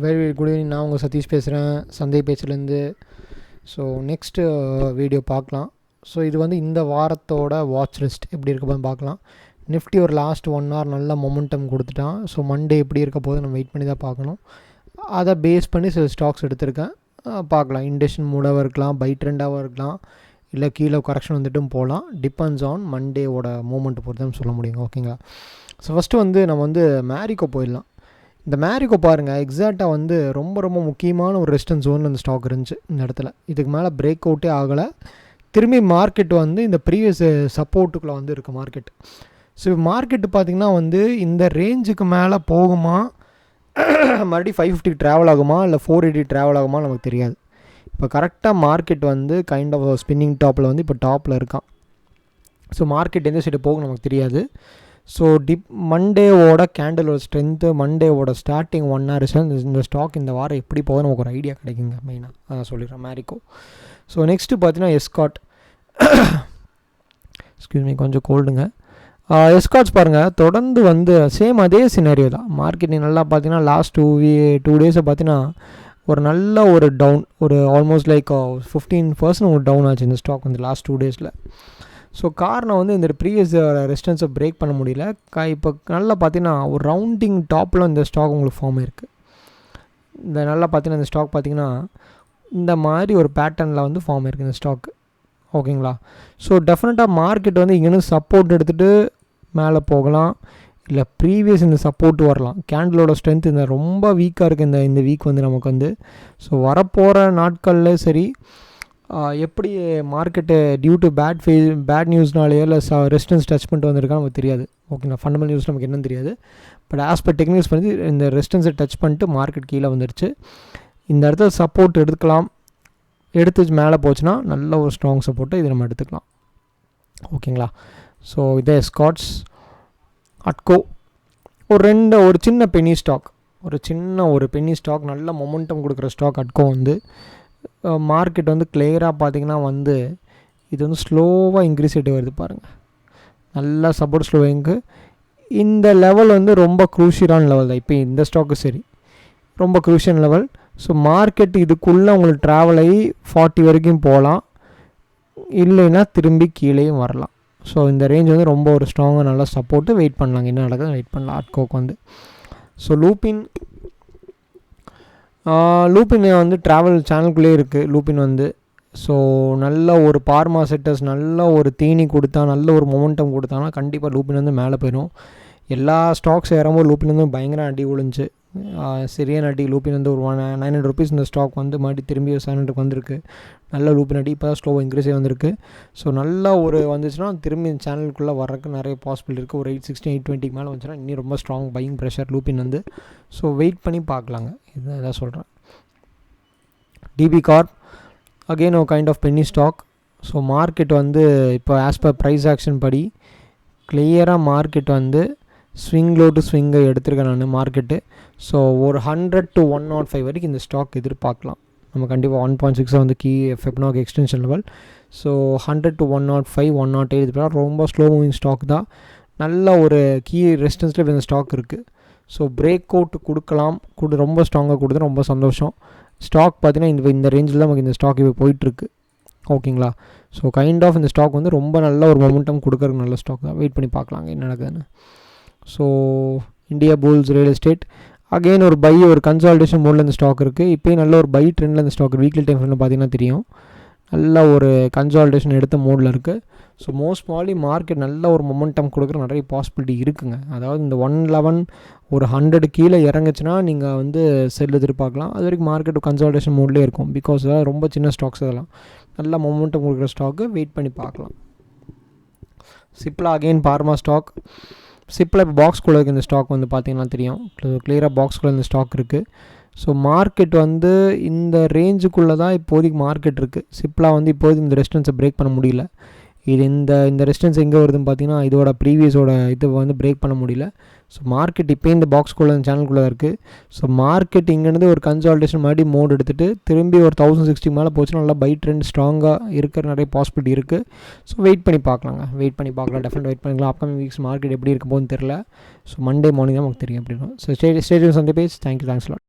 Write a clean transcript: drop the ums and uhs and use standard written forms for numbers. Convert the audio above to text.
Very good evening. நான் உங்கள் சதீஷ் பேசுகிறேன், சந்தை பேச்சுலேருந்து. ஸோ நெக்ஸ்ட்டு வீடியோ பார்க்கலாம். ஸோ இது வந்து இந்த வாரத்தோட வாட்ச் லிஸ்ட் எப்படி இருக்க போது பார்க்கலாம். நிஃப்டி ஒரு லாஸ்ட் 1 hour நல்ல மொமெண்டம் கொடுத்துட்டான். ஸோ மண்டே எப்படி இருக்க போது நம்ம வெயிட் பண்ணி தான் பார்க்கணும். அதை பேஸ் பண்ணி சில ஸ்டாக்ஸ் எடுத்திருக்கேன், பார்க்கலாம். இண்டக்ஷன் மூடாகவும் இருக்கலாம், பை ட்ரெண்டாகவும் இருக்கலாம், இல்லை கீழே கரெக்ஷன் வந்துட்டும் போகலாம். டிபெண்ட்ஸ் ஆன் மண்டேவோட மூமெண்ட் பொறுத்து தான் சொல்ல முடியுங்க. ஓகேங்களா? ஸோ ஃபஸ்ட்டு வந்து நம்ம வந்து மேரிக்கோ போயிடலாம். இந்த மேரிக்கோ பாருங்கள், எக்ஸாக்டாக வந்து ரொம்ப ரொம்ப முக்கியமான ஒரு ரெசிஸ்டன்ஸ் ஜோனில் இந்த ஸ்டாக் இருந்துச்சு. இந்த இடத்துல இதுக்கு மேலே பிரேக் அவுட்டே ஆகலை. திரும்பி மார்க்கெட் வந்து இந்த ப்ரீவியஸ் சப்போர்ட்டுக்குள்ளே வந்து இருக்குது மார்க்கெட். ஸோ மார்க்கெட்டு பார்த்திங்கன்னா வந்து இந்த ரேஞ்சுக்கு மேலே போகுமா, மறுபடியும் 550 ட்ராவல் ஆகுமா, இல்லை 480 ட்ராவல் ஆகுமா நமக்கு தெரியாது. இப்போ கரெக்டாக மார்க்கெட் வந்து கைண்ட் ஆஃப் ஸ்பின்னிங் டாப்பில் வந்து இப்போ டாப்பில் இருக்கான். ஸோ மார்க்கெட் எந்த சைடு போகும் நமக்கு தெரியாது. ஸோ மண்டேவோட கேண்டலோட ஸ்ட்ரென்த்து, மண்டேவோட ஸ்டார்டிங் 1 hour இந்த ஸ்டாக் இந்த வாரம் எப்படி போகுது நமக்கு ஒரு ஐடியா கிடைக்குங்க. மெயினாக அதான் சொல்லிடுறேன் மேரிக்கோ. ஸோ நெக்ஸ்ட்டு பார்த்தீங்கன்னா எஸ்காட். எக்ஸ்கியூஸ் மீ, கொஞ்சம் கோல்டுங்க. எஸ்காட்ஸ் பாருங்கள், தொடர்ந்து வந்து சேம் அதே சினாரியோ தான். மார்க்கெட் நல்லா பார்த்தீங்கன்னா லாஸ்ட் 2 டேஸை பார்த்தீங்கன்னா ஒரு நல்ல ஒரு டவுன், ஒரு ஆல்மோஸ்ட் லைக் 15% ஒரு டவுன் ஆச்சு இந்த ஸ்டாக் வந்து லாஸ்ட் 2 டேஸில். ஸோ காரணம் வந்து இந்த ப்ரீவியஸ் ரெசிஸ்டன்ஸை பிரேக் பண்ண முடியல. இப்போ நல்லா பார்த்தீங்கன்னா ஒரு ரவுண்டிங் டாப்பில் இந்த ஸ்டாக் உங்களுக்கு ஃபார்ம் ஆயிருக்கு. இந்த நல்லா பார்த்தீங்கன்னா இந்த ஸ்டாக் பார்த்தீங்கன்னா இந்த மாதிரி ஒரு பேட்டர்னில் வந்து ஃபார்ம் ஆயிருக்கு இந்த ஸ்டாக்கு. ஓகேங்களா? ஸோ டெஃபினட்டாக மார்க்கெட் வந்து இங்கேருந்து சப்போர்ட் எடுத்துகிட்டு மேலே போகலாம், இல்லை ப்ரீவியஸ் இந்த சப்போர்ட் வரலாம். கேண்டலோட ஸ்ட்ரென்த் இந்த ரொம்ப வீக்காக இருக்குது இந்த வீக் வந்து நமக்கு வந்து. ஸோ வரப்போகிற நாட்களில் சரி, எப்படி மார்க்கெட்டு டியூ டு பேட் நியூஸ்னாலேயோ இல்லை ரெசிஸ்டன்ஸ் டச் பண்ணிட்டு வந்திருக்கா நமக்கு தெரியாது. ஓகேங்களா? ஃபண்டமெண்டல் நியூஸ் நமக்கு என்னன்னு தெரியாது. பட் ஆஸ் பர் டெக்னிக்ஸ் பண்ணி இந்த ரெசிஸ்டன்ஸை டச் பண்ணிட்டு மார்க்கெட் கீழே வந்துருச்சு. இந்த இடத்துல சப்போர்ட் எடுத்துக்கலாம். எடுத்து மேலே போச்சுன்னா நல்ல ஒரு ஸ்ட்ராங் சப்போர்ட்டை இது நம்ம எடுத்துக்கலாம். ஓகேங்களா? ஸோ இதே ஸ்காட்ஸ். அட்கோ ஒரு சின்ன பென்னி ஸ்டாக், ஒரு பென்னி ஸ்டாக், நல்ல மொமெண்டம் கொடுக்குற ஸ்டாக் அட்கோ வந்து. மார்க்கெட் வந்து கிளியராக பார்த்திங்கன்னா வந்து இது வந்து ஸ்லோவாக இன்க்ரீஸ் ஆகிட்டு வருது பாருங்கள். நல்லா சப்போர்ட் ஸ்லோவிங்கு. இந்த லெவல் வந்து ரொம்ப க்ரூஷியலான லெவல் தான். இப்போ இந்த ஸ்டாக்கு சரி, ரொம்ப க்ரூஷியல் லெவல். ஸோ மார்க்கெட் இதுக்குள்ளே உங்களுக்கு ட்ராவல் ஆகி 40 வரைக்கும் போகலாம், இல்லைன்னா திரும்பி கீழேயும் வரலாம். ஸோ இந்த ரேஞ்ச் வந்து ரொம்ப ஒரு ஸ்ட்ராங்காக நல்லா சப்போர்ட்டு. வெயிட் பண்ணலாங்க, என்ன நடக்குது வெயிட் பண்ணலாம் அட்கோக்கு வந்து. ஸோ லூப்பின் வந்து ட்ராவல் சேனலுக்குள்ளே இருக்குது லூப்பின் வந்து. ஸோ நல்ல ஒரு பார்மா செட்டர்ஸ் நல்ல ஒரு தீனி கொடுத்தா, நல்ல ஒரு மொமெண்டம் கொடுத்தாங்கன்னா கண்டிப்பாக லூப்பின் வந்து மேலே போயிடும். எல்லா ஸ்டாக்ஸ் ஏறும்போது லூப்பின் வந்து பயங்கர அடி விழுந்துச்சு, சரியான அடி. லூப்பின் வந்து ஒரு 900 rupees இந்த ஸ்டாக் வந்து மறுபடியும் திரும்பி 700 வந்திருக்கு. நல்ல லூப்பின் அடி இப்போ தான் ஸ்லோவாக இன்க்ரீஸே வந்திருக்கு. ஸோ நல்லா ஒரு வந்துச்சுன்னா திரும்பி சேனலுக்குள்ளே வர்றதுக்கு நிறைய பாசிபிள் இருக்குது. ஒரு 860 820 மேலே வந்துச்சுன்னா இன்னும் ரொம்ப ஸ்ட்ராங் பையிங் ப்ரெஷர் லூப்பின் வந்து. ஸோ வெயிட் பண்ணி பார்க்கலாங்க, இதுதான் எதாவது சொல்கிறேன். டிபி கார்ப் அகெயின் ஒரு kind of penny stock. So market வந்து இப்போ ஆஸ் பர் ப்ரைஸ் ஆக்ஷன் படி கிளியராக மார்க்கெட் வந்து ஸ்விங் லோ டு ஸ்விங்கை எடுத்திருக்கேன் நான் மார்க்கெட்டு. ஸோ ஒரு 100 to 105 வரைக்கும் இந்த ஸ்டாக் எதிர்பார்க்கலாம் நம்ம கண்டிப்பாக. 1.6 வந்து key Fibonacci extension level. So 100 to 105 108 இது ரொம்ப ஸ்லோ மூவிங் ஸ்டாக் தான். நல்ல ஒரு கீ ரெசிஸ்டன்ஸில் இந்த ஸ்டாக் இருக்குது. ஸோ பிரேக் அவுட் கொடுக்கலாம், ரொம்ப ஸ்ட்ராங்காக கொடுத்தா ரொம்ப சந்தோஷம். ஸ்டாக் பார்த்தீங்கன்னா இந்த ரேஞ்சில் தான் நமக்கு இந்த ஸ்டாக் இப்போ போயிட்டுருக்கு. ஓகேங்களா? ஸோ கைண்ட் ஆஃப் இந்த ஸ்டாக் வந்து ரொம்ப நல்ல ஒரு மொமெண்டம் கொடுக்கறதுக்கு நல்ல ஸ்டாக் தான். வெயிட் பண்ணி பார்க்கலாங்க என்ன நடக்குதுன்னு. So Indiabulls real estate again ஒரு கன்சால்டேஷன் மோடில் இந்த ஸ்டாக் இருக்குது. இப்போயும் நல்ல ஒரு பை ட்ரெண்டில் இந்த ஸ்டாக் வீக்லி டைம் ஃப்ரெண்டில் பார்த்தீங்கன்னா தெரியும், நல்ல ஒரு கன்சால்டேஷன் எடுத்த மோடில் இருக்குது. ஸோ மோஸ்ட் ப்ராபப்லி மார்க்கெட் நல்ல ஒரு மொமெண்டம் கொடுக்குற நிறைய பாசிபிலிட்டி இருக்குங்க. அதாவது இந்த 111 ஒரு 100 கீழே இறங்குச்சுன்னா நீங்கள் வந்து செல் எதிர்பார்க்கலாம். அது வரைக்கும் மார்க்கெட் கன்சால்டேஷன் மோட்லேயே இருக்கும். பிகாஸ் அதெல்லாம் ரொம்ப சின்ன ஸ்டாக்ஸ், அதெல்லாம் நல்ல மொமெண்டம் கொடுக்குற ஸ்டாக்கு. வெயிட் பண்ணி பார்க்கலாம். Cipla again pharma stock. சிப்பில் இப்போ பாக்ஸ்குள்ளே இருக்குது இந்த ஸ்டாக் வந்து பார்த்தீங்கன்னா தெரியும், கிளியராக பாக்ஸ்குள்ளே இந்த ஸ்டாக் இருக்குது. ஸோ மார்க்கெட் வந்து இந்த ரேஞ்சுக்குள்ளே தான் இப்போதைக்கு மார்க்கெட் இருக்குது. சிப்லா வந்து இப்போதைக்கு இந்த ரெசிஸ்டன்ஸை பிரேக் பண்ண முடியல. இது இந்த ரெசிஸ்டன்ஸ் எங்கே வருதுன்னு பார்த்தீங்கன்னா இதோட ப்ரீவியஸோட இது வந்து பிரேக் பண்ண முடியல. ஸோ மார்க்கெட் இப்போ இந்த பாக்ஸ்குள்ளே சேனலுக்குள்ளே இருக்குது. ஸோ மார்க்கெட் இங்கேருந்து ஒரு கன்சால்டேஷன் மாதிரி மோட் எடுத்துகிட்டு திரும்பி ஒரு 1060 மேலே போச்சுன்னா நல்லா பை ட்ரெண்ட் ஸ்ட்ராங்காக இருக்கிற நிறைய பாசிபிலிட்டி இருக்குது. ஸோ வெயிட் பண்ணி பார்க்கலாங்க, வெயிட் பண்ணி பார்க்கலாம், டெஃபினட் வெயிட் பண்ணிக்கலாம். அப்கமிங் வீக்ஸ் மார்க்கெட் எப்படி இருக்க போகுதுன்னு தெரில. ஸோ மண்டே மார்னிங் தான் நமக்கு தெரியும் அப்படின்னா. So stay tune Sunday page. Thank you, thanks lot.